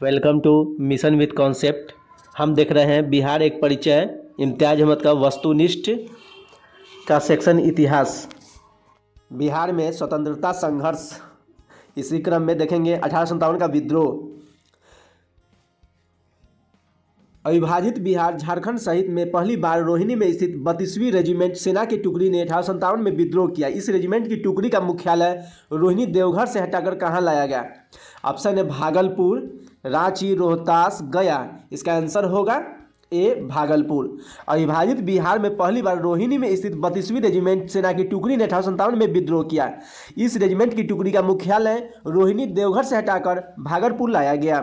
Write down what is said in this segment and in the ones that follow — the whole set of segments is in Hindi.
Welcome to mission with concept. हम देख रहे हैं बिहार एक परिचय इम्तियाज अहमद का वस्तुनिष्ठ का सेक्शन इतिहास। बिहार में स्वतंत्रता संघर्ष, इसी क्रम में देखेंगे 1857 का विद्रोह। अविभाजित बिहार झारखंड सहित में पहली बार रोहिणी में स्थित 32वीं रेजिमेंट सेना की टुकड़ी ने 1857 में विद्रोह किया। इस रेजिमेंट की टुकड़ी का मुख्यालय रोहिणी देवघर से हटाकर कहाँ लाया गया? ऑप्शन है भागलपुर, रांची, रोहतास, गया। इसका आंसर होगा ए भागलपुर। अविभाजित बिहार में पहली बार रोहिणी में स्थित 32वीं रेजिमेंट सेना की टुकड़ी ने 1857 में विद्रोह किया। इस रेजिमेंट की टुकड़ी का मुख्यालय रोहिणी देवघर से हटाकर भागलपुर लाया गया।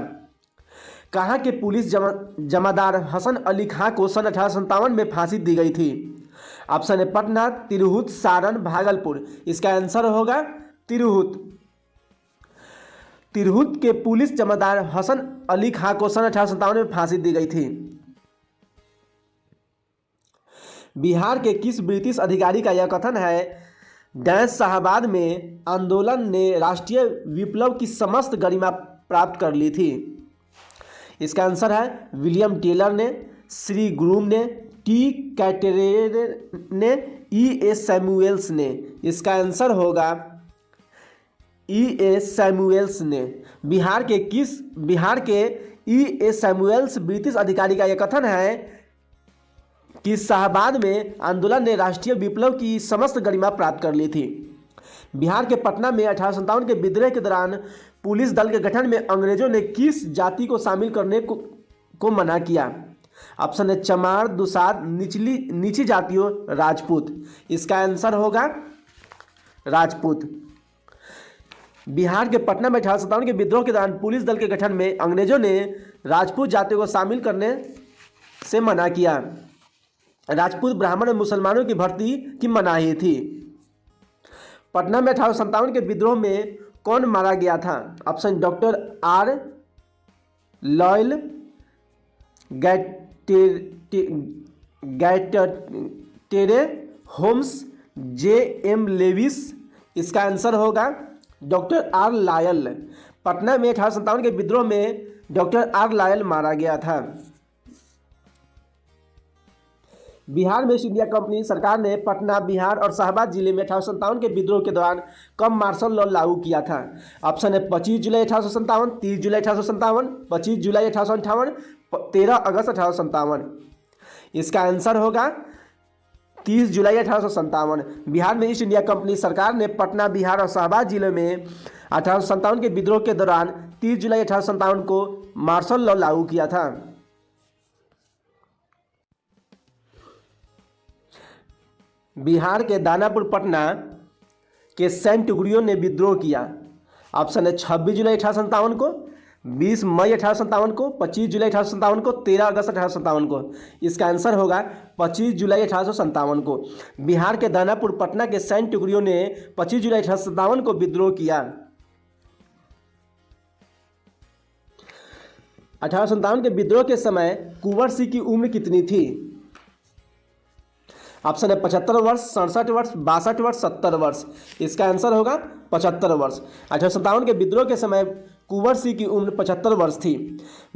कहाँ के पुलिस जमादार हसन अली खां को सन 1857 में फांसी दी गई थी? ऑप्शन है पटना, तिरहुत, सारण, भागलपुर। इसका आंसर होगा तिरहुत। तिरहुत के पुलिस जमादार हसन अली खां को सन 1857 में फांसी दी गई थी। बिहार के किस ब्रिटिश अधिकारी का यह कथन है, डैश शाहबाद में आंदोलन ने राष्ट्रीय विप्लव की समस्त गरिमा प्राप्त कर ली थी? इसका आंसर है विलियम टेलर ने, श्री ग्रूम ने, टी कैटेरे ने, E.A. सैमुएल्स ने। इसका आंसर होगा E.A. सैमुएल्स ने। बिहार के E.A. सैमुएल्स ब्रिटिश अधिकारी का यह कथन है कि शाहबाद में आंदोलन ने राष्ट्रीय विप्लव की समस्त गरिमा प्राप्त कर ली थी। बिहार के पटना में 1857 के विद्रोह के दौरान पुलिस दल के गठन में अंग्रेजों ने किस जाति को शामिल करने को मना किया? ऑप्शन है चमार, दुसाध, नीची जातियों, राजपूत। इसका आंसर होगा राजपूत। बिहार के पटना में 1857 के विद्रोह के दौरान पुलिस दल के गठन में अंग्रेजों ने राजपूत जातियों को शामिल करने से मना किया। राजपूत ब्राह्मण और मुसलमानों की भर्ती की मनाही थी। पटना में 1857 के विद्रोह में कौन मारा गया था? ऑप्शन डॉक्टर आर लॉयल गैटेरे होम्स, J.M. लेविस। इसका आंसर होगा डॉक्टर आर लॉयल। पटना में 1857 के विद्रोह में डॉक्टर आर लॉयल मारा गया था। बिहार में ईस्ट इंडिया कंपनी सरकार ने पटना, बिहार और शाहबाद जिले में 1857 के विद्रोह के दौरान कब मार्शल लॉ लागू किया था? ऑप्शन है 25 जुलाई 1857, 30 जुलाई 1857, 25 जुलाई 1858, 13 अगस्त 1857। इसका आंसर होगा 30 जुलाई 1857। बिहार में ईस्ट इंडिया कंपनी सरकार ने पटना, बिहार और शाहबाद जिले में 1857 के विद्रोह के दौरान 30 जुलाई 1857 को मार्शल लॉ लागू किया था। बिहार के दानापुर पटना के सैन्य टुकड़ियों ने विद्रोह किया। ऑप्शन है 26 जुलाई 1857 को, 20 मई 1857 को, 25 जुलाई 1857 को, 13 अगस्त 1857 को। इसका आंसर होगा 25 जुलाई 1857 को। बिहार के दानापुर पटना के सैन्य टुकड़ियों ने 25 जुलाई 1857 को विद्रोह किया। 1857 के विद्रोह के समय कुंवर सिंह की उम्र कितनी थी? ऑप्शन है 75 वर्ष, 67 वर्ष, 62 वर्ष, 70 वर्ष। इसका आंसर होगा 75 वर्ष। 1857 के विद्रोह के समय कुंवर सिंह की उम्र 75 वर्ष थी।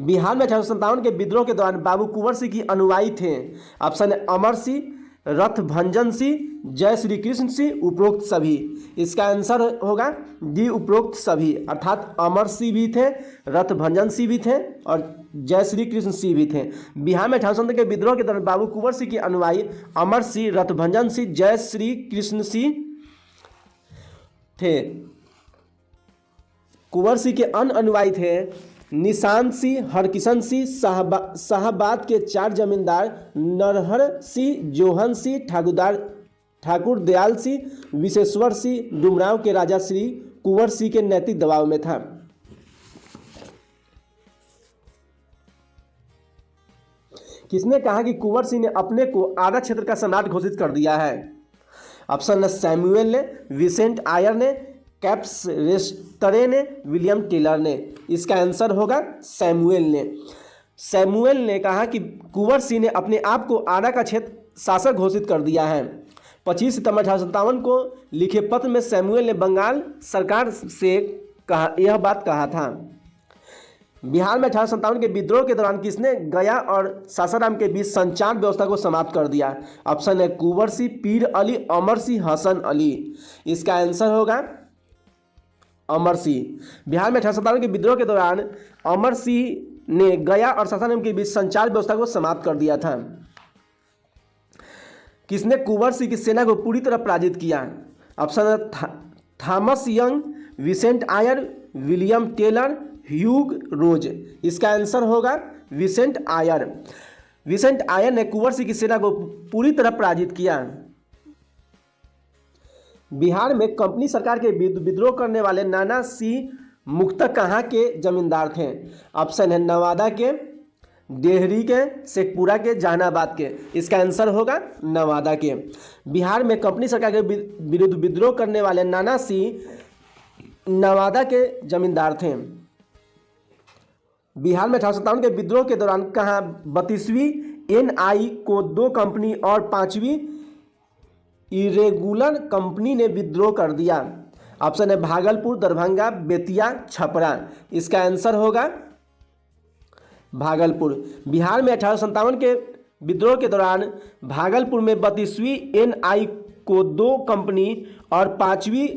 बिहार में 1857 के विद्रोह के दौरान बाबू कुंवर सिंह की अनुयायी थे। ऑप्शन है अमर सिंह, रथभंजन सिंह, जय श्री कृष्ण सिंह, उपरोक्त सभी। इसका आंसर होगा डी, उपरोक्त सभी। अर्थात अमर सिंह भी थे, रथभंजन सिंह भी थे और जय श्री कृष्ण सिंह भी थे। बिहार में 1857 के विद्रोह के दौरान बाबू कुंवर सिंह के अनुयायी अमर सिंह, रथभंजन सिंह, जय श्री कृष्ण सिंह थे। कुंवर सिंह के अन्य अनुयायी थे निशान सिंह, हरकिशन सिंह, शाहबाद के 4 जमींदार नरहर सिंह, जोहन सिंह, ठाकुर दयाल सिंह, विशेश्वर सिंह। डुमरांव के राजा श्री कुंवर सिंह के नैतिक दबाव में था। किसने कहा कि कुंवर सिंह ने अपने को आरा क्षेत्र का सम्राट घोषित कर दिया है? ऑप्शन है सैमुएल ने, विसेंट आयर ने, कैप्स रेस्टरे ने, विलियम टेलर ने। इसका आंसर होगा सैमुएल ने। सैमुएल ने कहा कि कुंवर सिंह ने अपने आप को आरा का क्षेत्र शासक घोषित कर दिया है। 25 सितंबर 1857 को लिखे पत्र में सैमुएल ने बंगाल सरकार से यह बात कहा था। बिहार में 1857 के विद्रोह के दौरान किसने गया और सासाराम के बीच संचार व्यवस्था को समाप्त कर दिया? ऑप्शन है कुंवर सिंह, पीर अली, अमर सिंह, हसन अली। इसका आंसर होगा अमर सिंह। बिहार में 1857 के विद्रोह के दौरान अमर सिंह ने गया और सासाराम के बीच संचार व्यवस्था को समाप्त कर दिया था। किसने कुंवर सिंह की सेना को पूरी तरह पराजित किया? ऑप्शन है थॉमस यंग, विसेंट आयर, विलियम टेलर, ह्यूग रोज। इसका आंसर होगा विसेंट आयर। विसेंट आयर ने कुंवर सिंह की सेना को पूरी तरह पराजित किया। बिहार में कंपनी सरकार के विद्रोह करने वाले नाना सिंह मुख्तः कहाँ के जमींदार थे? ऑप्शन है नवादा के, डेहरी के, शेखपुरा के, जहानाबाद के। इसका आंसर होगा नवादा के। बिहार में कंपनी सरकार के विरुद्ध विद्रोह करने वाले नाना सिंह नवादा के जमींदार थे। बिहार में 1857 के विद्रोह के दौरान कहाँ 32वीं एनआई को 2 कंपनी और 5वीं इरेगुलर कंपनी ने विद्रोह कर दिया? ऑप्शन है भागलपुर, दरभंगा, बेतिया, छपरा। इसका आंसर होगा भागलपुर। बिहार में 1857 के विद्रोह के दौरान भागलपुर में 32वीं एनआई को 2 कंपनी और 5वीं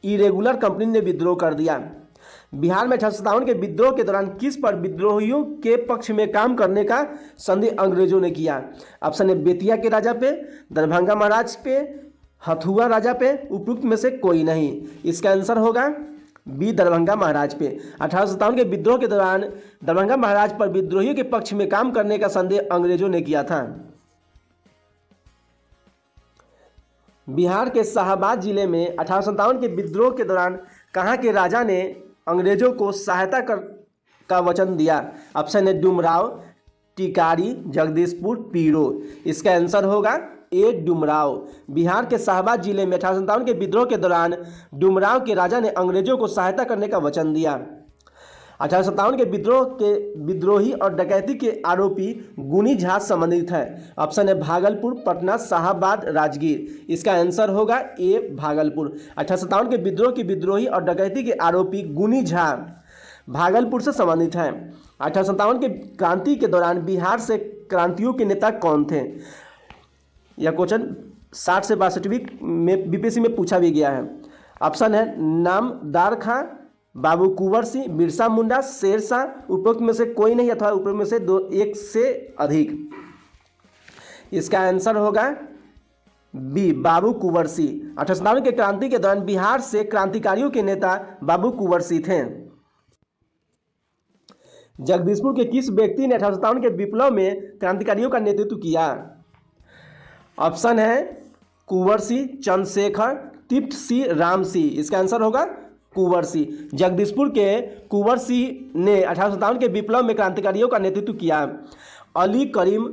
इरेगुलर कंपनी ने विद्रोह कर दिया। बिहार में 1857 के विद्रोह के दौरान किस पर विद्रोहियों के पक्ष में काम करने का संधि अंग्रेजों ने किया? ऑप्शन है बेतिया के राजा पे, दरभंगा महाराज पे, हथुआ राजा पे, उपयुक्त में से कोई नहीं। इसका आंसर होगा बी, दरभंगा महाराज पे। 1857 के विद्रोह के दौरान दरभंगा महाराज पर विद्रोहियों के पक्ष में काम करने का संधि अंग्रेजों ने किया था। बिहार के शाहाबाद जिले में 1857 के विद्रोह के दौरान कहाँ के राजा ने अंग्रेजों को सहायता का वचन दिया? ऑप्शन है डुमराव, टिकारी, जगदीशपुर, पीरो। इसका आंसर होगा ए, डुमराव। बिहार के शाहाबाद जिले में 1857 के विद्रोह के दौरान डुमराव के राजा ने अंग्रेजों को सहायता करने का वचन दिया। 1857 के विद्रोह के विद्रोही और डकैती के आरोपी गुनी झा संबंधित है? ऑप्शन है भागलपुर, पटना, शाहाबाद, राजगीर। इसका आंसर होगा ए, भागलपुर। 1857 के विद्रोह के विद्रोही और डकैती के आरोपी गुनी झा भागलपुर से संबंधित हैं। 1857 के क्रांति के दौरान बिहार से क्रांतियों के नेता कौन थे? यह क्वेश्चन 60 से 62वीं में बीपीएससी में पूछा भी गया है। ऑप्शन है नामदार खां, बाबू कुंवर सिंह, बिरसा मुंडा, शेरशाह, उपरोक्त में से कोई नहीं अथवा उपरोक्त में से एक से अधिक। इसका आंसर होगा बी, बाबू कुंवर सिंह। 1857 के क्रांति के दौरान बिहार से क्रांतिकारियों के नेता बाबू कुंवर सिंह थे। जगदीशपुर के किस व्यक्ति ने 1857 के विप्लव में क्रांतिकारियों का नेतृत्व किया? ऑप्शन है कुंवर सिंह, चंद्रशेखर, तिप्त सिंह, राम सिंह। इसका आंसर होगा कुंवर सिंह। जगदीशपुर के कुंवर सिंह ने 1857 के विप्लव में क्रांतिकारियों का नेतृत्व किया। अली करीम,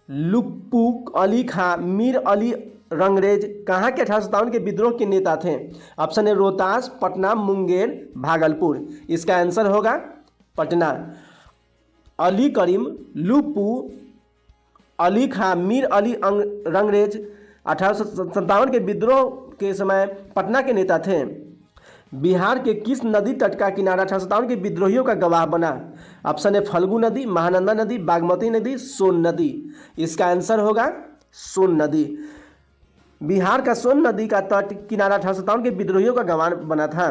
लुप्पू अली खां, मीर अली रंगरेज कहाँ के 1857 के विद्रोह के नेता थे? ऑप्शन है रोहतास, पटना, मुंगेर, भागलपुर। इसका आंसर होगा पटना। अली करीम, लुप्पू अली खां, मीर अली रंगरेज 1857 के विद्रोह के समय पटना के नेता थे। बिहार के किस नदी तट का किनारा 1857 के विद्रोहियों का गवाह बना? ऑप्शन है फल्गु नदी, महानंदा नदी, बागमती नदी, सोन नदी। इसका आंसर होगा सोन नदी। बिहार का सोन नदी का तट किनारा 1857 के विद्रोहियों का गवाह बना था।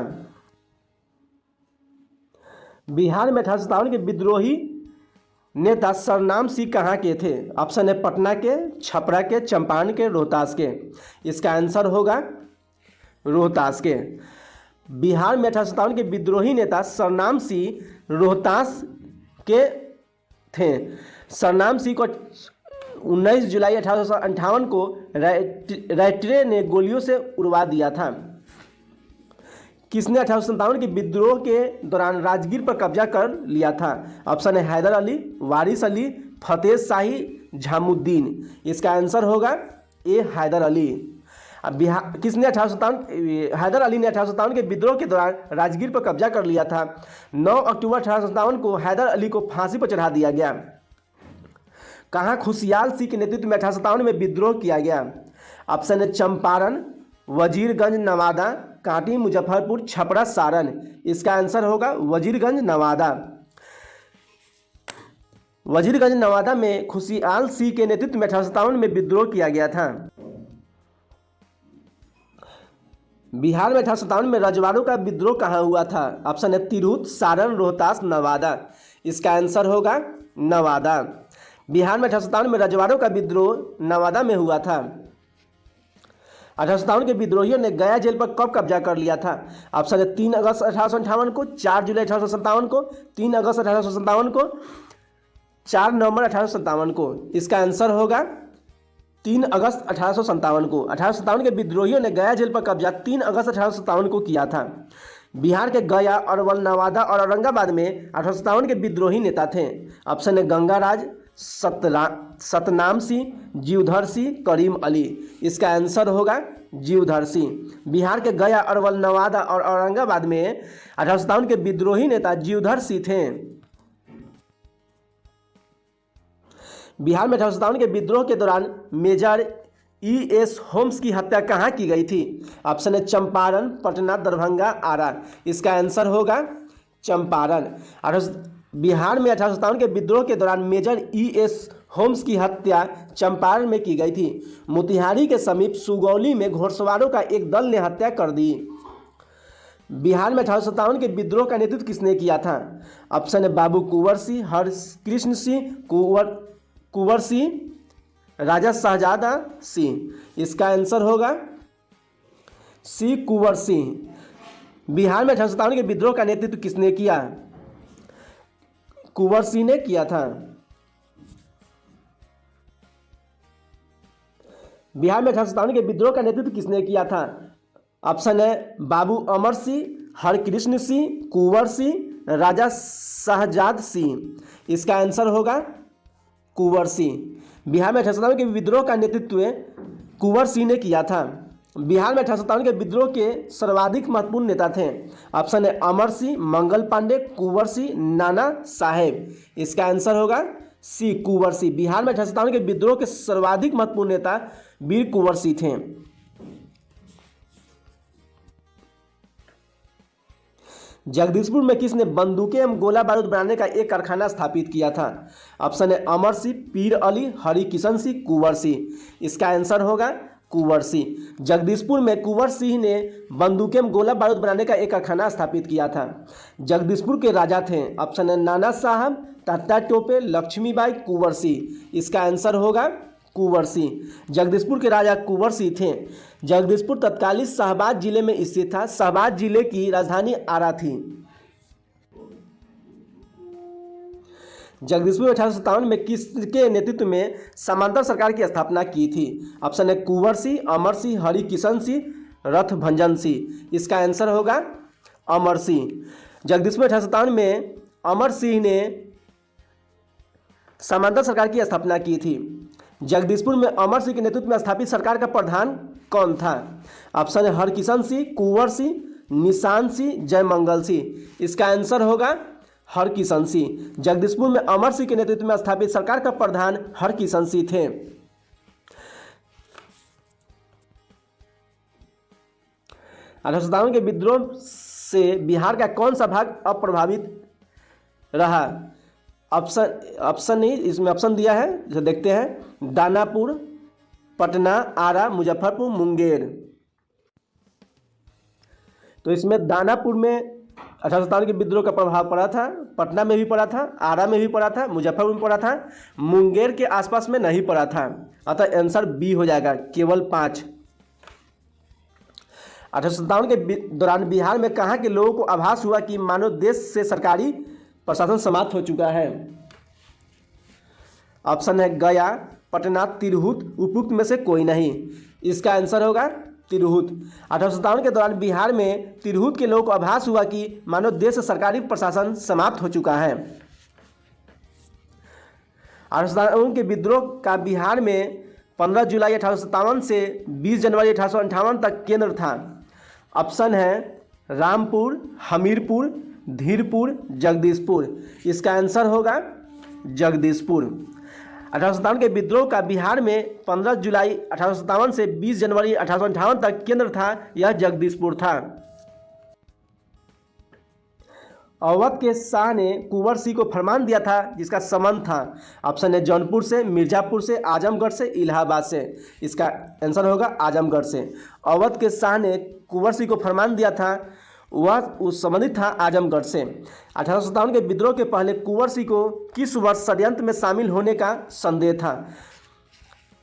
बिहार में 1857 के विद्रोही नेता सरनाम सिंह कहाँ के थे? ऑप्शन है पटना के, छपरा के, चंपारण के, रोहतास के। इसका आंसर होगा रोहतास के। बिहार में 1857 के विद्रोही नेता सरनाम सिंह रोहतास के थे। सरनाम सिंह को 19 जुलाई 1858 को रायट्रे ने गोलियों से उड़वा दिया था। किसने 1857 के विद्रोह के दौरान राजगीर पर कब्जा कर लिया था? ऑप्शन है हैदर अली, वारिस अली, फतेह शाही, झामुद्दीन। इसका आंसर होगा ए, हैदर अली। अब बिहार किसने 1857 हैदर अली ने 1857 के विद्रोह के दौरान राजगीर पर कब्जा कर लिया था। 9 अक्टूबर 1857 को हैदर अली को फांसी पर चढ़ा दिया गया। कहाँ खुशियाल सिंह के नेतृत्व में 1857 में विद्रोह किया गया? ऑप्शन है चंपारण, वजीरगंज, नवादा, कांटी, मुजफ्फरपुर, छपरा, सारण। इसका आंसर होगा वजीरगंज, नवादा। वजीरगंज नवादा में खुशियाल सिंह के नेतृत्व में 1857 में विद्रोह किया गया था। बिहार में 1857 में रजवाड़ों का विद्रोह कहाँ हुआ था? ऑप्शन है तिरहुत, सारण, रोहतास, नवादा। इसका आंसर होगा नवादा। बिहार में 1857 में रजवाड़ों का विद्रोह नवादा में हुआ था। 1857 के विद्रोहियों ने गया जेल पर कब कब्जा कर लिया था? ऑप्शन है 3 अगस्त 1858 को, 4 जुलाई 1857 को, 3 अगस्त 1857 को, 4 नवंबर 1857 को। इसका आंसर होगा 3 अगस्त 1857 को। 1857 के विद्रोहियों ने गया जेल पर कब्जा 3 अगस्त 1857 को किया था। बिहार के गया, अरवल, नवादा और औरंगाबाद में 1857 के विद्रोही नेता थे। ऑप्शन है गंगाराज, सतनाम सिंह, जीवधर सिंह, करीम अली। इसका आंसर होगा जीवधर सिंह। बिहार के गया, अरवल, नवादा और औरंगाबाद में 1857 के विद्रोही नेता जीवधर सिंह थे। बिहार में 1857 के विद्रोह के दौरान मेजर E.S. होम्स की हत्या कहाँ की गई थी? ऑप्शन है चंपारण, पटना, दरभंगा, आरा। इसका आंसर होगा चंपारण। बिहार में 1857 के विद्रोह के दौरान मेजर E.S. होम्स की हत्या चंपारण में की गई थी। मोतिहारी के समीप सुगौली में घुड़सवारों का एक दल ने हत्या कर दी। बिहार में 1857 के विद्रोह का नेतृत्व किसने किया था? ऑप्शन है बाबू कुंवर सिंह, हरकृष्ण सिंह, कुंवर सिंह, राजा शहजादा सिंह। इसका आंसर होगा सी, कुंवर सिंह। बिहार में 1857 के विद्रोह का नेतृत्व किसने किया? कुंवर सिंह ने किया था। बिहार में 1857 के विद्रोह का नेतृत्व किसने किया था? ऑप्शन है बाबू अमर सिंह, हरकृष्ण सिंह, कुंवर सिंह, राजा शहजाद सिंह। इसका आंसर होगा कुंवर सिंह। बिहार में 1857 के विद्रोह का नेतृत्व कुंवर सिंह ने किया था। बिहार में 1857 के विद्रोह के सर्वाधिक महत्वपूर्ण नेता थे। ऑप्शन है अमर सिंह, मंगल पांडे, कुंवर सिंह, नाना साहेब। इसका आंसर होगा सी, कुंवर सिंह। बिहार में 1857 के विद्रोह के सर्वाधिक महत्वपूर्ण नेता वीर कुंवर सिंह थे। जगदीशपुर में किसने बंदूकें एवं गोला बारूद बनाने का एक कारखाना स्थापित किया था? ऑप्शन है अमर सिंह, पीर अली, हरिकिशन सिंह, कुंवर सिंह। इसका आंसर होगा कुंवर सिंह। जगदीशपुर में कुंवर सिंह ने बंदूकें एवं गोला बारूद बनाने का एक कारखाना स्थापित किया था। जगदीशपुर के राजा थे। ऑप्शन है नाना साहब, तात्या टोपे, लक्ष्मीबाई, कुंवर सिंह। इसका आंसर होगा कुंवर सिंह। जगदीशपुर के राजा कुंवर सिंह थे। जगदीशपुर तत्कालीन शाहबाद जिले में स्थित था। शाहबाद जिले की राजधानी आरा थी। जगदीशपुर 1857 में किसके नेतृत्व में समांतर सरकार की स्थापना की थी? ऑप्शन है कुंवर सिंह, अमर सिंह, हरिकिशन सिंह, रथभंजन सिंह। इसका आंसर होगा अमर सिंह। जगदीशपुर 1857 में अमर सिंह ने समांतर सरकार की स्थापना की थी। जगदीशपुर में अमर सिंह के नेतृत्व में स्थापित सरकार का प्रधान कौन था? ऑप्शन है हरकिशन सिंह, कुंवर सिंह, निशान सिंह, जयमंगल सिंह। इसका आंसर होगा हरकिशन सिंह। जगदीशपुर में अमर सिंह के नेतृत्व में स्थापित सरकार का प्रधान हरकिशन सिंह थे। 1857 के विद्रोह से बिहार का कौन सा भाग अप्रभावित रहा? ऑप्शन नहीं, इसमें ऑप्शन दिया है जो देखते हैं। दानापुर, पटना, आरा, मुजफ्फरपुर, मुंगेर। तो इसमें दानापुर में 1857 के विद्रोह का प्रभाव पड़ा था, पटना में भी पड़ा था, आरा में भी पड़ा था, मुजफ्फरपुर में पड़ा था, मुंगेर के आसपास में नहीं पड़ा था। अतः आंसर बी हो जाएगा, केवल 5। 1857 के दौरान बिहार में कहाँ के लोगों को आभास हुआ कि मानो देश से सरकारी प्रशासन समाप्त हो चुका है? ऑप्शन है गया, पटना, तिरहुत, उपयुक्त में से कोई नहीं। इसका आंसर होगा तिरहुत। 1857 के दौरान बिहार में तिरहुत के लोगों को आभास हुआ कि मानो देश से सरकारी प्रशासन समाप्त हो चुका है। 1857 के विद्रोह का बिहार में 15 जुलाई 1857 से 20 जनवरी 1858 तक केंद्र था। ऑप्शन है रामपुर, हमीरपुर, धीरपुर, जगदीशपुर। इसका आंसर होगा जगदीशपुर। 1857 के विद्रोह का बिहार में 15 जुलाई 1857 से 20 जनवरी 1858 तक केंद्र था, यह जगदीशपुर था। अवध के शाह ने कुंवर सिंह को फरमान दिया था जिसका संबंध था। ऑप्शन है जौनपुर से, मिर्ज़ापुर से, आजमगढ़ से, इलाहाबाद से। इसका आंसर होगा आजमगढ़ से। अवध के शाह ने कुंवर सिंह को फरमान दिया था वह उस संबंधित था आजमगढ़ से। 1857 के विद्रोह के पहले कुंवर सिंह को किस वर्ष षड्यंत्र में शामिल होने का संदेह था?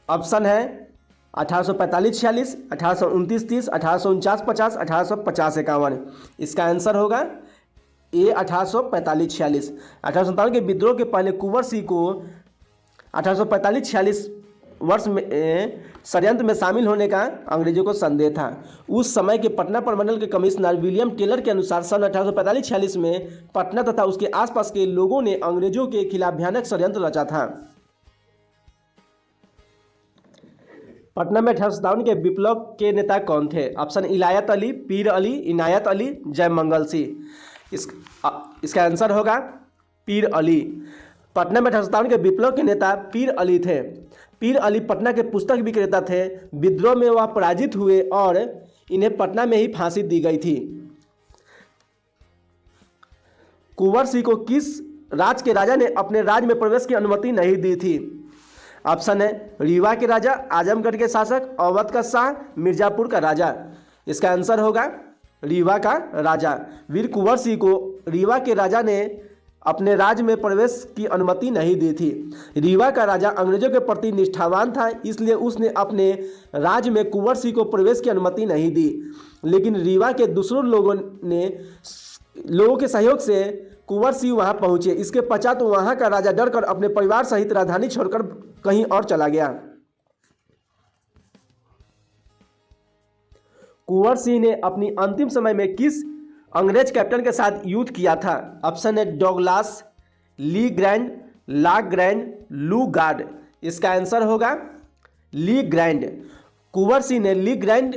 ऑप्शन है 1845-46, 1829-30, 1849-50, 1850-51। इसका आंसर होगा ए 1845-46। 1857 के विद्रोह के पहले कुंवर सिंह को 1845-46 वर्ष में षड्यंत्र में शामिल होने का अंग्रेजों को संदेह था। उस समय के पटना प्रमंडल के कमिश्नर विलियम टेलर के अनुसार सन 1845-46 में पटना तथा उसके आसपास के लोगों ने अंग्रेजों के खिलाफ भयानक षड्यंत्र रचा था। पटना में 1857 के विप्लव के नेता कौन थे? ऑप्शन इलायत अली, पीर अली, इनायत अली, जयमंगल सिंह। इसका आंसर होगा पीर अली। पटना में 1857 के विप्लव के नेता पीर अली थे। पीर अली पटना के पुस्तक विक्रेता थे। विद्रोह में वह पराजित हुए और इन्हें पटना में ही फांसी दी गई थी। कुंवर सिंह को किस राज्य के राजा ने अपने राज्य में प्रवेश की अनुमति नहीं दी थी? ऑप्शन है रीवा के राजा, आजमगढ़ के शासक, अवध का शाह, मिर्ज़ापुर का राजा। इसका आंसर होगा रीवा का राजा। वीर कुंवर सिंह को रीवा के राजा ने अपने राज्य में प्रवेश की अनुमति नहीं दी थी। रीवा का राजा अंग्रेजों के प्रति निष्ठावान था, इसलिए उसने अपने राज्य में कुंवर सिंह को प्रवेश की अनुमति नहीं दी। लेकिन रीवा के दूसरों लोगों के सहयोग से कुंवर सिंह वहां पहुंचे। इसके पश्चात वहां का राजा डरकर अपने परिवार सहित राजधानी छोड़कर कहीं और चला गया। कुंवर सिंह ने अपनी अंतिम समय में किस अंग्रेज कैप्टन के साथ युद्ध किया था? ऑप्शन है डॉगलास, ली ग्रैंड, ला ग्रैंड, लू गार्ड। इसका आंसर होगा ली ग्रैंड। कुंवर सिंह ने ली ग्रैंड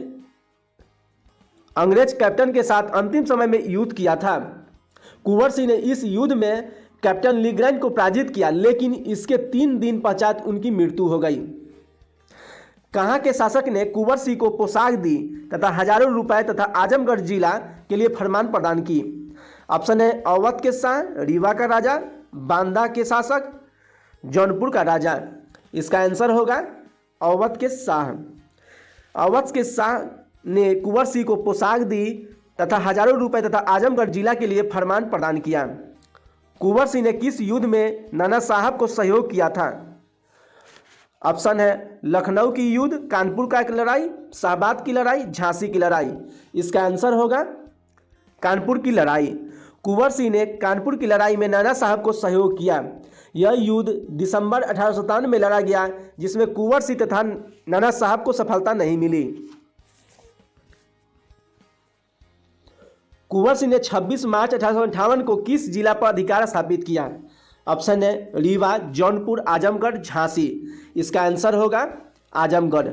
अंग्रेज कैप्टन के साथ अंतिम समय में युद्ध किया था। कुंवर सिंह ने इस युद्ध में कैप्टन ली ग्रैंड को पराजित किया, लेकिन इसके 3 दिन पश्चात उनकी मृत्यु हो गई। कहाँ के शासक ने कुंवर सिंह को पोशाक दी तथा हजारों रुपए तथा आजमगढ़ जिला के लिए फरमान प्रदान की? ऑप्शन है अवध के शाह, रीवा का राजा, बांदा के शासक, जौनपुर का राजा। इसका आंसर होगा अवध के शाह। अवध के शाह ने कुंवर सिंह को पोशाक दी तथा हजारों रुपए तथा आजमगढ़ जिला के लिए फरमान प्रदान किया। कुंवर सिंह ने किस युद्ध में नाना साहब को सहयोग किया था? ऑप्शन है लखनऊ की युद्ध, कानपुर का एक लड़ाई, शाहबाद की लड़ाई, झांसी की लड़ाई। इसका आंसर होगा कानपुर की लड़ाई। कुंवर सिंह ने कानपुर की लड़ाई में नाना साहब को सहयोग किया। यह युद्ध दिसंबर 1857 में लड़ा गया, जिसमें कुंवर सिंह तथा नाना साहब को सफलता नहीं मिली। कुंवर सिंह ने 26 मार्च 1858 को किस जिला पर अधिकार स्थापित किया? ऑप्शन है रीवा, जौनपुर, आजमगढ़, झांसी। इसका आंसर होगा आजमगढ़।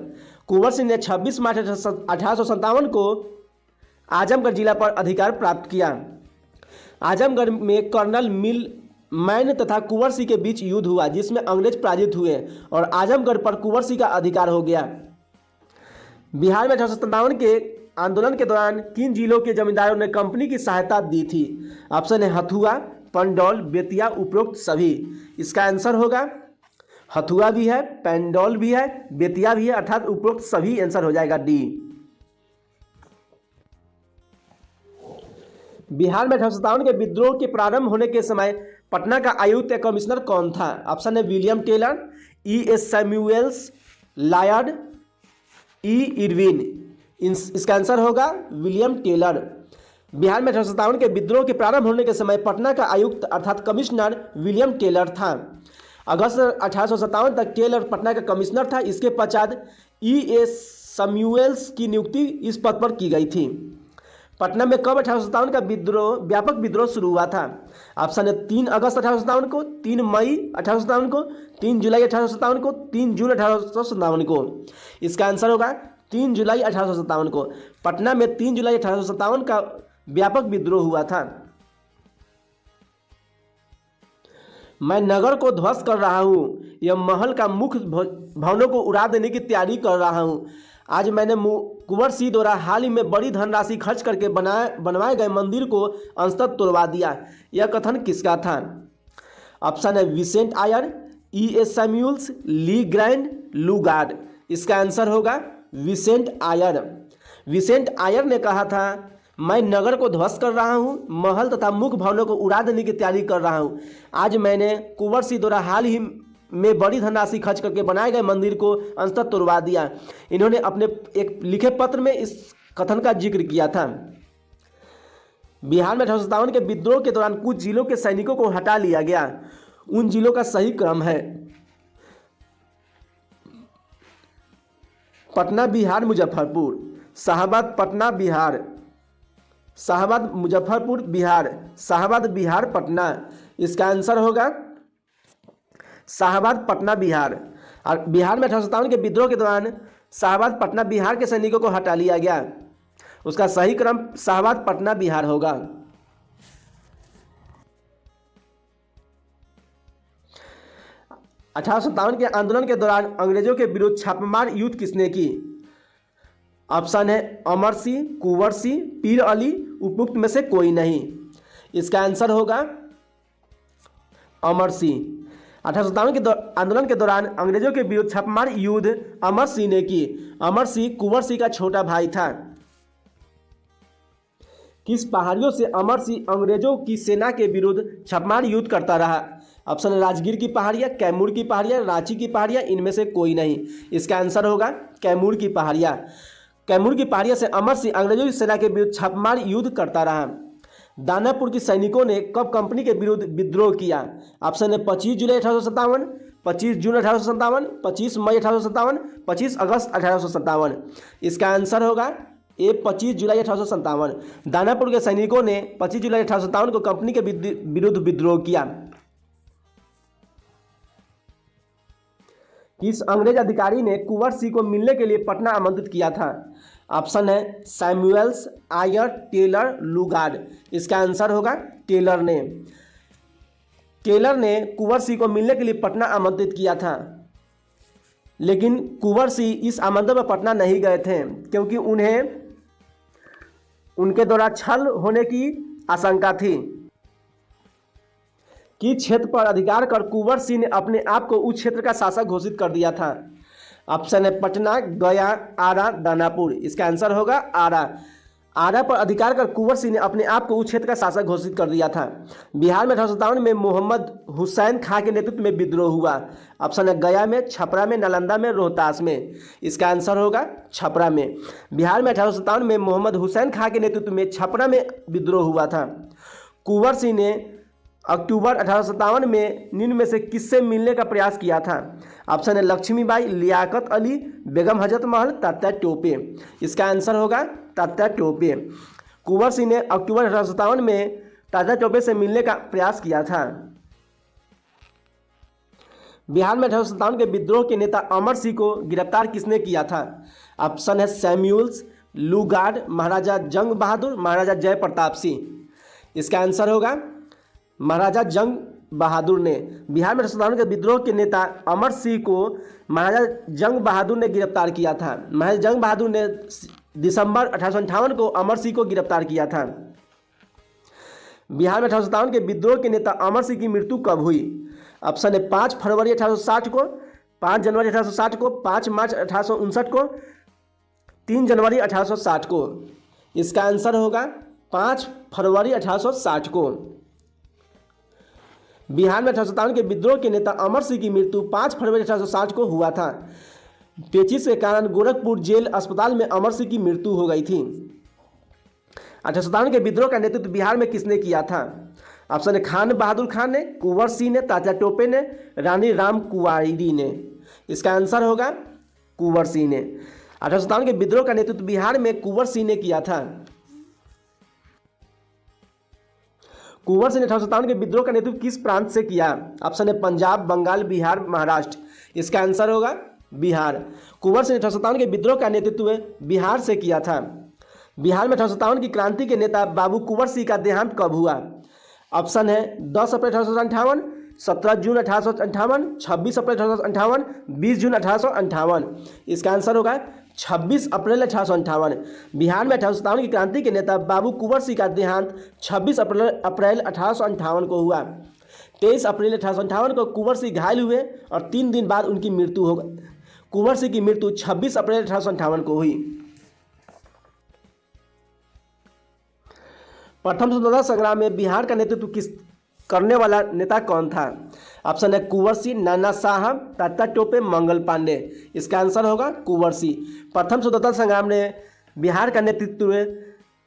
कुंवर सिंह ने 26 मार्च 1857 को आजमगढ़ जिला पर अधिकार प्राप्त किया। आजमगढ़ में कर्नल मिलमैन तथा कुंवर सिंह के बीच युद्ध हुआ, जिसमें अंग्रेज पराजित हुए और आजमगढ़ पर कुंवर सिंह का अधिकार हो गया। बिहार में 1857 के आंदोलन के दौरान किन जिलों के जमींदारों ने कंपनी की सहायता दी थी? ऑप्शन है हथुआ, पंडौल, बेतिया, उपरोक्त सभी। इसका आंसर होगा हथुआ भी है, पंडौल भी है, बेतिया भी है, अर्थात उपरोक्त सभी आंसर हो जाएगा डी। बिहार में 1857 के विद्रोह के प्रारंभ होने के समय पटना का आयुक्त या कमिश्नर कौन था? ऑप्शन है William Taylor, E.S. Samuels, Lloyd, E. Irwin. इसका आंसर होगा विलियम टेलर। बिहार में 1857 के विद्रोह के प्रारंभ होने के समय पटना का आयुक्त अर्थात कमिश्नर विलियम टेलर था। अगस्त 1857 तक टेलर पटना का कमिश्नर था। इसके पश्चात E.S. सैमुएल्स की नियुक्ति इस पद पर की गई थी। पटना में कब 1857 का व्यापक विद्रोह शुरू हुआ था? ऑप्शन है 3 अगस्त 1857 को, 3 मई 1857 को, 3 जुलाई 1857 को, 3 जून 1857 को। इसका आंसर होगा 3 जुलाई 1857 को। पटना में 3 जुलाई 1857 का व्यापक विद्रोह हुआ था। मैं नगर को ध्वस्त कर रहा हूं, यह महल का मुख्य भवनों को उड़ा देने की तैयारी कर रहा हूँ। आज मैंने कुंवर सिंह द्वारा हाल ही में बड़ी धनराशि खर्च करके बनवाए गए मंदिर को अंशतः तोड़वा दिया। यह कथन किसका था? ऑप्शन है Vincent Eyre, E.S. Samuels, Le Grand, Lugard. इसका आंसर होगा विसेंट आयर। विसेंट आयर ने कहा था, मैं नगर को ध्वस्त कर रहा हूँ, महल तथा मुख्य भवनों को उड़ा देने की तैयारी कर रहा हूँ। आज मैंने कुंवर सिंह द्वारा हाल ही में बड़ी धनराशि खर्च करके बनाए गए मंदिर को अंशतः तोड़वा दिया। इन्होंने अपने एक लिखे पत्र में इस कथन का जिक्र किया था। बिहार में 1857 के विद्रोह के दौरान कुछ जिलों के सैनिकों को हटा लिया गया। उन जिलों का सही क्रम है पटना बिहार मुजफ्फरपुर, शाहाबाद पटना बिहार, शाहाबाद मुजफ्फरपुर बिहार, शाहाबाद बिहार पटना। इसका आंसर होगा शाहाबाद पटना बिहार। और बिहार में 1857 के विद्रोह के दौरान शाहाबाद पटना बिहार के सैनिकों को हटा लिया गया। उसका सही क्रम शाहाबाद पटना बिहार होगा। 1857 के आंदोलन के दौरान अंग्रेजों के विरुद्ध छापेमार युद्ध किसने की? ऑप्शन है अमर सिंह, कुंवर सिंह, पीर अली, उपयुक्त में से कोई नहीं। इसका आंसर होगा अमर सिंह। 1857 के आंदोलन के दौरान अंग्रेजों के विरुद्ध छापेमार युद्ध अमर सिंह ने की। अमर सिंह कुंवर सिंह का छोटा भाई था। किस पहाड़ियों से अमर सिंह अंग्रेजों की सेना के विरुद्ध छापेमार युद्ध करता रहा? ऑप्शन है राजगीर की पहाड़ियाँ, कैमूर की पहाड़ियाँ, रांची की पहाड़ियाँ, इनमें से कोई नहीं। इसका आंसर होगा कैमूर की पहाड़ियाँ। कैमूर की पहाड़ियाँ से अमर सिंह अंग्रेजों की सेना के विरुद्ध छापेमार युद्ध करता रहा। दानापुर के सैनिकों ने कब कंपनी के विरुद्ध विद्रोह किया? ऑप्शन है 25 जुलाई 1857, 25 जून 1857, 25 मई 1857, 25 अगस्त 1857। इसका आंसर होगा ये 25 जुलाई 1857। दानापुर के सैनिकों ने 25 जुलाई 1857 को कंपनी के विरुद्ध विद्रोह किया। किस अंग्रेज अधिकारी ने कुंवर सिंह को मिलने के लिए पटना आमंत्रित किया था? ऑप्शन है सैमुअल्स, आयर, टेलर, लुगार्ड। इसका आंसर होगा टेलर ने। टेलर ने कुंवर सिंह को मिलने के लिए पटना आमंत्रित किया था, लेकिन कुंवर सिंह इस आमंत्रण में पटना नहीं गए थे क्योंकि उन्हें उनके द्वारा छल होने की आशंका थी। कि क्षेत्र पर अधिकार कर कुंवर सिंह ने अपने आप को उस क्षेत्र का शासक घोषित कर दिया था? ऑप्शन है पटना, गया, आरा, दानापुर। इसका आंसर होगा आरा। आरा पर अधिकार कर कुंवर सिंह ने अपने आप को उस क्षेत्र का शासक घोषित कर दिया था। बिहार में 1857 में मोहम्मद हुसैन खां के नेतृत्व में विद्रोह हुआ। ऑप्शन है गया में, छपरा में, नालंदा में, रोहतास में। इसका आंसर होगा छपरा में। बिहार में 1857 में मोहम्मद हुसैन खां के नेतृत्व में छपरा में विद्रोह हुआ था। कुंवर सिंह ने अक्टूबर 1857 में निम्न में से किससे मिलने का प्रयास किया था? ऑप्शन है लक्ष्मीबाई, लियाकत अली, बेगम हजरत महल, तात्या टोपे। इसका आंसर होगा तात्या टोपे। कुंवर सिंह ने अक्टूबर 1857 में तात्या टोपे से मिलने का प्रयास किया था। बिहार में 1857 के विद्रोह के नेता अमर सिंह को गिरफ्तार किसने किया था? ऑप्शन है सैमुअल्स, लुगार्ड, महाराजा जंग बहादुर, महाराजा जयप्रताप सिंह। इसका आंसर होगा महाराजा जंग बहादुर ने। बिहार में 1857 के विद्रोह के नेता अमर सिंह को महाराजा जंग बहादुर ने गिरफ्तार किया था। महाराजा जंग बहादुर ने दिसंबर 1858 को अमर सिंह को गिरफ्तार किया था। बिहार में 1857 के विद्रोह के नेता अमर सिंह की मृत्यु कब हुई? ऑप्शन है 5 फरवरी 1860 को, 5 जनवरी 1860 को, 5 मार्च 1859 को, 3 जनवरी 1860 को। इसका आंसर होगा 5 फरवरी 1860 को। बिहार में 1857 के विद्रोह के नेता अमर सिंह की मृत्यु 5 फरवरी 1860 को हुआ था। पेचिश के कारण गोरखपुर जेल अस्पताल में अमर सिंह की मृत्यु हो गई थी। 1857 के विद्रोह का नेतृत्व बिहार में किसने किया था? ऑप्शन है खान बहादुर खान ने, कुंवर सिंह ने, तात्या टोपे ने, रानी राम कुंवारी ने। इसका आंसर होगा कुंवर सिंह ने। 1857 के विद्रोह का नेतृत्व बिहार में कुंवर सिंह ने किया था। कुंवर सिंह ने 1857 के विद्रोह का नेतृत्व किस प्रांत से किया? ऑप्शन है पंजाब, बंगाल, बिहार, महाराष्ट्र। इसका आंसर होगा बिहार। कुंवर सिंह ने 1857 के विद्रोह का नेतृत्व बिहार से किया था। बिहार में 1857 की क्रांति के नेता बाबू कुंवर सिंह का देहांत कब हुआ? ऑप्शन है 10 अप्रैल 1858, 17 जून 1858, 26 अप्रैल 1858, 20 जून 1858। इसका आंसर होगा 26 अप्रैल 1858। बिहार में 1857 की क्रांति के नेता बाबू कुंवर सिंह का देहांत 26 अप्रैल 1858 को हुआ। 23 अप्रैल 1858 को कुंवर सिंह घायल हुए और 3 दिन बाद उनकी मृत्यु हो गई। कुंवर सिंह की मृत्यु 26 अप्रैल 1858 को हुई। प्रथम स्वतंत्रता संग्राम में बिहार का नेतृत्व करने वाला नेता कौन था? ऑप्शन है कुंवर सिंह, नाना साहब, तात्या टोपे, मंगल पांडे। इसका आंसर होगा कुंवर सिंह। प्रथम स्वतंत्रता संग्राम में बिहार का नेतृत्व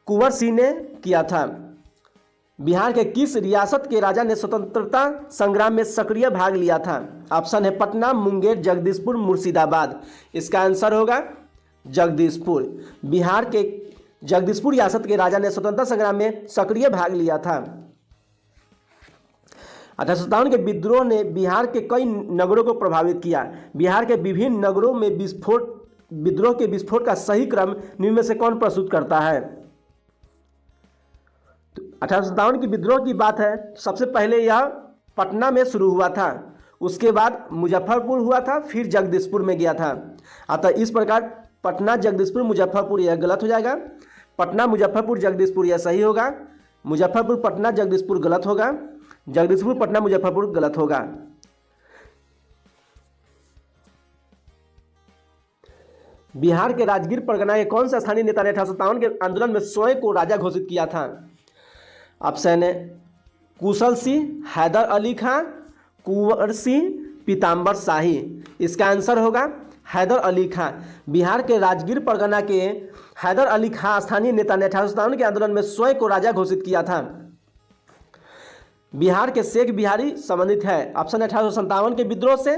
कुंवर सिंह ने किया था। बिहार के किस रियासत के राजा ने स्वतंत्रता संग्राम में सक्रिय भाग लिया था? ऑप्शन है पटना, मुंगेर, जगदीशपुर, मुर्शिदाबाद। इसका आंसर होगा जगदीशपुर। बिहार के जगदीशपुर रियासत के राजा ने स्वतंत्रता संग्राम में सक्रिय भाग लिया था। 1857 के विद्रोह ने बिहार के कई नगरों को प्रभावित किया। बिहार के विभिन्न नगरों में विद्रोह के विस्फोट का सही क्रम निम्न में से कौन प्रस्तुत करता है? 1857 की विद्रोह की बात है, सबसे पहले यह पटना में शुरू हुआ था, उसके बाद मुजफ्फरपुर हुआ था, फिर जगदीशपुर में गया था। अतः इस प्रकार पटना, जगदीशपुर, मुजफ्फरपुर यह गलत हो जाएगा। पटना, मुजफ्फरपुर, जगदीशपुर यह सही होगा। मुजफ्फरपुर, पटना, जगदीशपुर गलत होगा। जगदीशपुर, पटना, मुजफ्फरपुर गलत होगा। बिहार के राजगीर परगना के कौन सा स्थानीय नेता ने 1857 के आंदोलन में स्वयं को राजा घोषित किया था? ऑप्शन है कुशल सिंह, हैदर अली खां, कुंवर सिंह, पीताम्बर शाही। इसका आंसर होगा हैदर अली खां। बिहार के राजगीर परगना के हैदर अली खां स्थानीय नेता ने 1857 के आंदोलन में स्वयं को राजा घोषित किया था। बिहार के शेख बिहारी संबंधित है। ऑप्शन 1857 के विद्रोह से,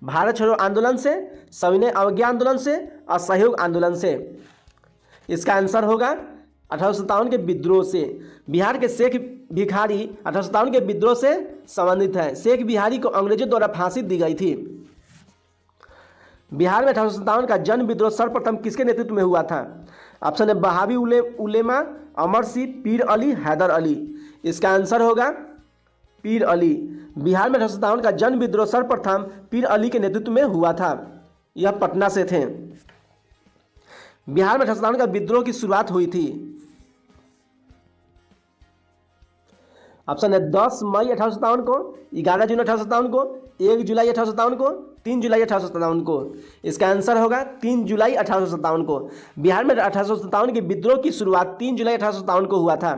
भारत छोड़ो आंदोलन से, सविनय अवज्ञा आंदोलन से, असहयोग आंदोलन से। इसका आंसर होगा 1857 के विद्रोह से। बिहार के शेख भिखारी 1857 के विद्रोह से संबंधित है। शेख बिहारी को अंग्रेजों द्वारा फांसी दी गई थी। बिहार में 1857 का जन विद्रोह सर्वप्रथम किसके नेतृत्व में हुआ था? ऑप्शन है बहावी उलेमा, अमर सिंह, पीर अली, हैदर अली। इसका आंसर होगा पीर अली। बिहार में 1857 का जन विद्रोह सर्वप्रथम पीर अली के नेतृत्व में हुआ था। यह पटना से थे। बिहार में 1857 का विद्रोह की शुरुआत हुई थी। ऑप्शन है 10 मई 1857 को, 11 जून 1857 को, 1 जुलाई 1857 को, 3 जुलाई 1857 को। इसका आंसर होगा 3 जुलाई 1857 को। बिहार में 1857 के विद्रोह की शुरुआत 3 जुलाई 1857 को हुआ था।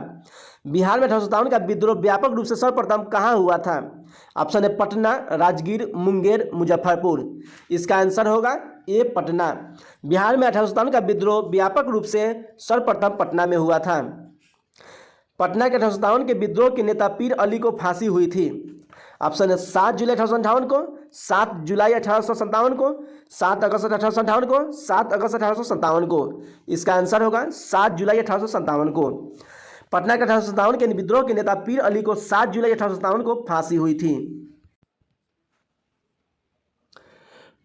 बिहार में 1857 का विद्रोह व्यापक रूप से सर्वप्रथम कहाँ हुआ था? ऑप्शन है पटना, राजगीर, मुंगेर, मुजफ्फरपुर। इसका आंसर होगा ए पटना। बिहार में 1857 का विद्रोह व्यापक रूप से सर्वप्रथम पटना में हुआ था। पटना के 1857 के विद्रोह के नेता पीर अली को फांसी हुई थी। ऑप्शन है 7 जुलाई 1858 को, 7 जुलाई 1857 को, 7 अगस्त 1858 को, 7 अगस्त 1857 को। इसका आंसर होगा 7 जुलाई 1857 को। पटना के 1857 के विद्रोह के नेता पीर अली को 7 जुलाई 1857 को फांसी हुई थी।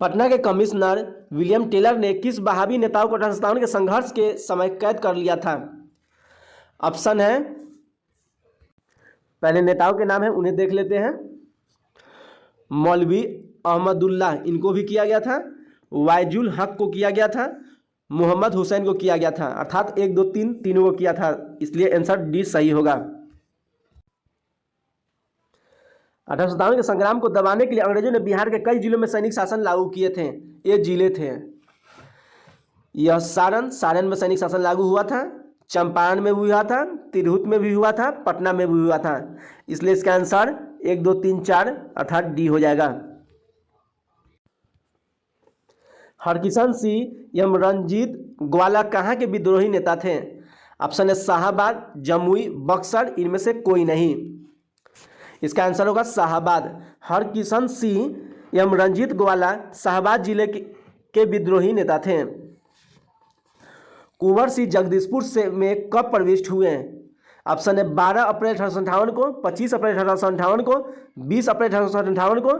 पटना के कमिश्नर विलियम टेलर ने किस बहावी नेताओं को 1857 के संघर्ष के समय कैद कर लिया था? ऑप्शन है, पहले नेताओं के नाम है उन्हें देख लेते हैं। मौलवी अहमदुल्लाह, इनको भी किया गया था। वाइजुल हक को किया गया था। मोहम्मद हुसैन को किया गया था। अर्थात 1 2 3 तीनों को किया था, इसलिए आंसर डी सही होगा। 1857 के संग्राम को दबाने के लिए अंग्रेजों ने बिहार के कई जिलों में सैनिक शासन लागू किए थे। ये जिले थे, यह सारण में सैनिक शासन लागू हुआ था, चंपारण में भी हुआ था, तिरहुत में भी हुआ था, पटना में भी हुआ था। इसलिए इसका आंसर 1 2 3 4 अर्थात डी हो जाएगा। हरकिशन सिंह एवं रंजीत ग्वाला कहाँ के विद्रोही नेता थे? ऑप्शन है शाहाबाद, जमुई, बक्सर, इनमें से कोई नहीं। इसका आंसर होगा शाहाबाद। हरकिशन सिंह एवं रंजीत ग्वाला शाहाबाद जिले के विद्रोही नेता थे। कुंवर सिंह जगदीशपुर से में कब प्रविष्ट हुए? ऑप्शन है 12 अप्रैल 1858 को, 25 अप्रैल 1858 को, 20 अप्रैल 1858 को,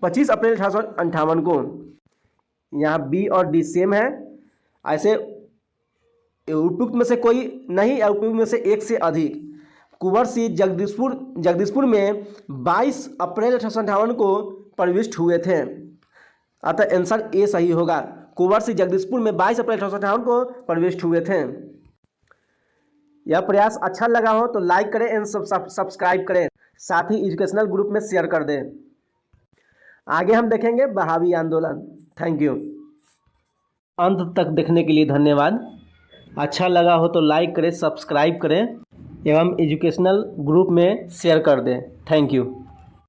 25 अप्रैल 1858 को। यहाँ बी और डी सेम है। ऐसे उपयुक्त में से कोई नहीं या उपयुक्त में से एक से अधिक। कुंवर सिंह जगदीशपुर में 22 अप्रैल 1858 को प्रविष्ट हुए थे। अतः आंसर ए सही होगा। कुंवर सिंह जगदीशपुर में 22 अप्रैल 1858 को प्रविष्ट हुए थे। यह प्रयास अच्छा लगा हो तो लाइक करें एंड सब्सक्राइब करें, साथ ही एजुकेशनल ग्रुप में शेयर कर दें। आगे हम देखेंगे बहावी आंदोलन। Thank you. अंत तक देखने के लिए धन्यवाद। अच्छा लगा हो तो लाइक करें, सब्सक्राइब करें एवं एजुकेशनल ग्रुप में शेयर कर दें। Thank you.